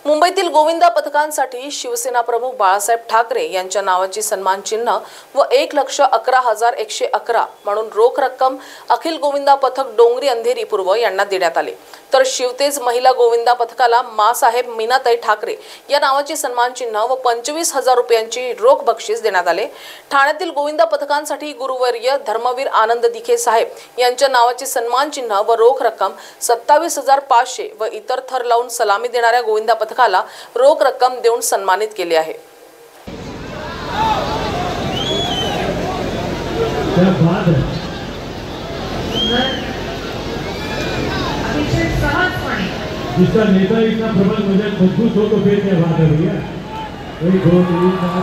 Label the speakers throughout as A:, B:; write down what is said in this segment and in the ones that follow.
A: मुंबईतील गोविंदा पथकांसाठी शिवसेना प्रमुख बाळासाहेब ठाकरे यांच्या नावाची सन्मान चिन्ह व 1,11,111 म्हणून रोख रक्कम अखिल गोविंदा पथक डोंगरी अंधेरी पूर्व यांना देण्यात आली। तर शिवतेज महिला गोविंदा पथकाला मासाहेब मीनाताई ठाकरे या नावाची सन्मान चिन्ह व 25,000 रुपयांची रोख बक्षीस देण्यात आले। ठाण्यातील गोविंदा पथकांसाठी गुरुवर्य धर्मवीर आनंद दिखे साहेब यांच्या नावाची सन्मान चिन्ह व रोख रक्कम 27,500 व इतर थर लावून सलामी देणाऱ्या गोविंदा पथकाला रोख रक्कम देऊन सन्मानित केले आहे।
B: जिसका नेता इतना प्रबल मजबूत हो तो फिर क्या बात है भैया। वही 2 3 4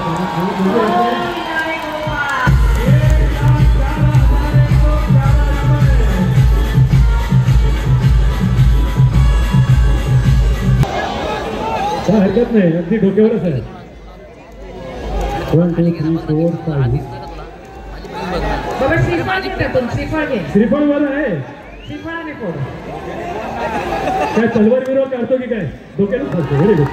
B: हरकत नाही, अगदी डोक्यावरच आहे। 1 2 3 4 5
C: बाबा श्रीफळ
B: वाला आहे।
C: श्रीफळाने फोड
B: काय तलवार विरोध करतो की काय? डोक्याला फसतो। Very good.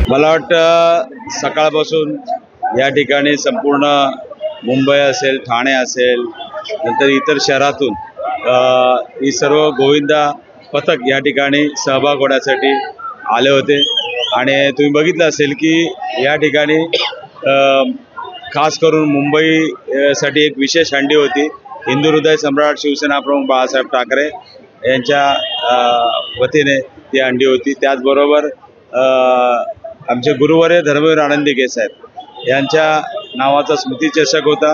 D: मला वाटतं सकाळपासून या ठिकाणी संपूर्ण मुंबई असेल, ठाणे असेल, नंतर इतर शहरातून ही सर्व गोविंदा पथक या ठिकाणी सहभाग होण्यासाठी आले होते। आणि तुम्ही बघितलं असेल की या ठिकाणी खास करून मुंबईसाठी एक विशेष हंडी होती। हिंदू हृदय सम्राट शिवसेना प्रमुख बाळासाहेब ठाकरे यांच्या वतीने ती हंडी होती। त्याचबरोबर आमचे गुरुवर्य धर्मवीर आनंद दिघे साहेब यांच्या नावाचा स्मृती चषक होता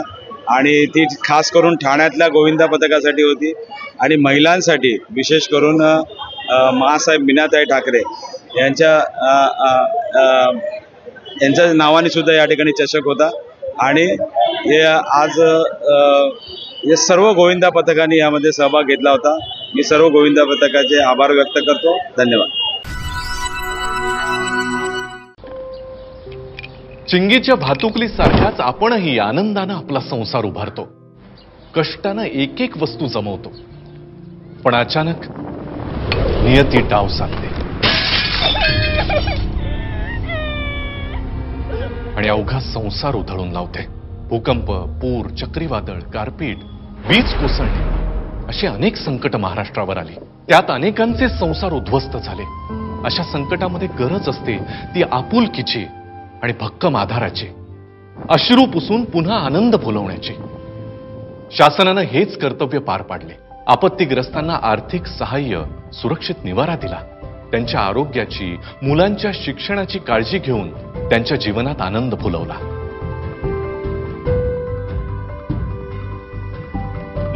D: आणि ती खास करून ठाण्यातल्या गोविंदा पथकासाठी होती। आणि महिलांसाठी विशेष करून मासाहेब मीनाताई ठाकरे यांच्या नावाने सुद्धा या ठिकाणी चषक होता। आणि हे आज हे सर्व गोविंदा पथकांनी यामध्ये सहभाग घेतला होता। मी सर्व गोविंदा पथकाचे आभार व्यक्त करतो। धन्यवाद।
E: चिंगीच्या भातुकलीसारख्याच आपणही आनंदाने आपला संसार उभारतो, कष्टाने एक एक वस्तू जमवतो, पण अचानक नियती डाव साधते आणि अवघा संसार उधळून लावते। भूकंप, पूर, चक्रीवादळ, गारपीट, वीज कोसळणे अशी अनेक संकट महाराष्ट्रावर आली। त्यात अनेकांचे संसार उद्ध्वस्त झाले। अशा संकटामध्ये गरज असते ती आपुलकीची आणि भक्कम आधाराची, अश्रू पुसून पुन्हा आनंद फुलवण्याची। शासनाने हेच कर्तव्य पार पाडले। आपत्तीग्रस्तांना आर्थिक सहाय्य, सुरक्षित निवारा दिला, त्यांच्या आरोग्याची, मुलांच्या शिक्षणाची काळजी घेऊन त्यांच्या जीवनात आनंद फुलवला।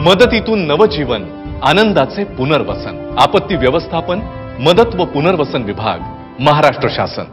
E: मदतीतून नवजीवन, आनंदाचे पुनर्वसन। आपत्ती व्यवस्थापन, मदत व पुनर्वसन विभाग, महाराष्ट्र शासन।